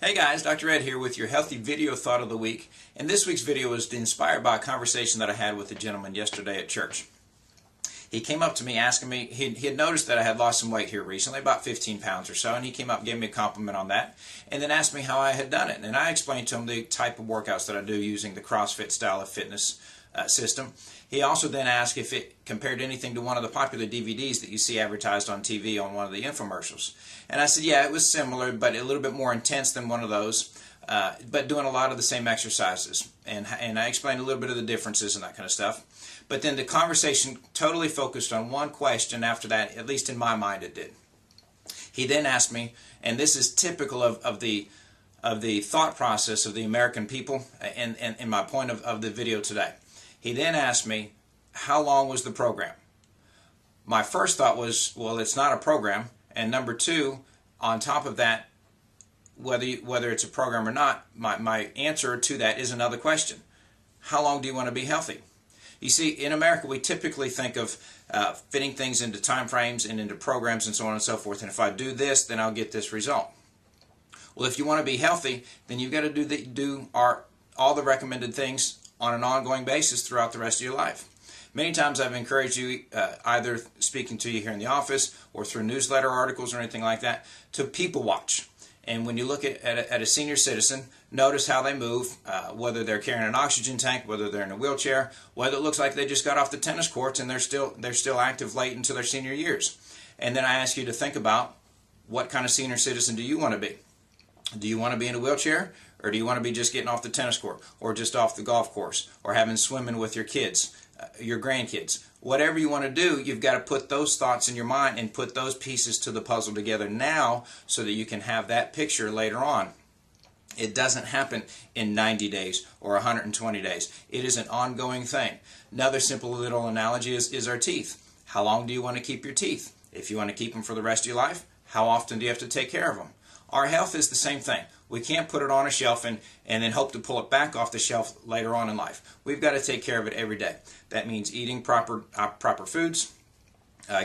Hey guys, Dr. Ed here with your healthy video thought of the week. And this week's video was inspired by a conversation that I had with a gentleman yesterday at church. He came up to me asking me, he had noticed that I had lost some weight here recently, about 15 pounds or so, and he came up and gave me a compliment on that, and then asked me how I had done it. And I explained to him the type of workouts that I do using the CrossFit style of fitness system. He also then asked if it compared anything to one of the popular DVDs that you see advertised on TV on one of the infomercials. And I said, yeah, it was similar, but a little bit more intense than one of those, but doing a lot of the same exercises. And I explained a little bit of the differences and that kind of stuff. But then the conversation totally focused on one question after that, at least in my mind it did. He then asked me, and this is typical of the thought process of the American people, and my point of the video today. He then asked me, how long was the program? My first thought was, well, it's not a program. And number two, on top of that, whether it's a program or not, my answer to that is another question. How long do you want to be healthy? You see, in America, we typically think of fitting things into time frames and into programs and so on and so forth. And if I do this, then I'll get this result. Well, if you want to be healthy, then you've got to do all the recommended things on an ongoing basis throughout the rest of your life. Many times I've encouraged you, either speaking to you here in the office or through newsletter articles or anything like that, to people watch. And when you look at a senior citizen, notice how they move, whether they're carrying an oxygen tank, whether they're in a wheelchair, whether it looks like they just got off the tennis courts and they're still active late into their senior years. And then I ask you to think about, what kind of senior citizen do you want to be? Do you want to be in a wheelchair, or do you want to be just getting off the tennis court, or just off the golf course, or having swimming with your kids, your grandkids? Whatever you want to do, you've got to put those thoughts in your mind and put those pieces to the puzzle together now so that you can have that picture later on. It doesn't happen in 90 days or 120 days. It is an ongoing thing. Another simple little analogy is our teeth. How long do you want to keep your teeth? If you want to keep them for the rest of your life, how often do you have to take care of them? Our health is the same thing. We can't put it on a shelf and then hope to pull it back off the shelf later on in life. We've got to take care of it every day. That means eating proper foods,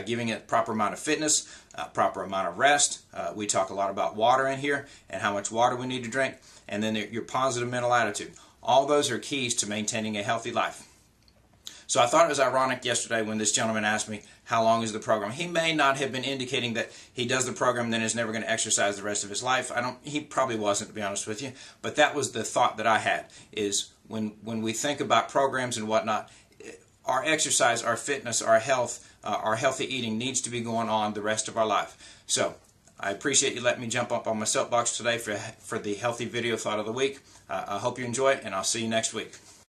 giving it proper amount of fitness, proper amount of rest. We talk a lot about water in here and how much water we need to drink, and then your positive mental attitude. All those are keys to maintaining a healthy life. So I thought it was ironic yesterday when this gentleman asked me, how long is the program? He may not have been indicating that he does the program and then is never going to exercise the rest of his life. He probably wasn't, to be honest with you. But that was the thought that I had, is when we think about programs and whatnot, our exercise, our fitness, our health, our healthy eating needs to be going on the rest of our life. So I appreciate you letting me jump up on my soapbox today for the healthy video thought of the week. I hope you enjoy it, and I'll see you next week.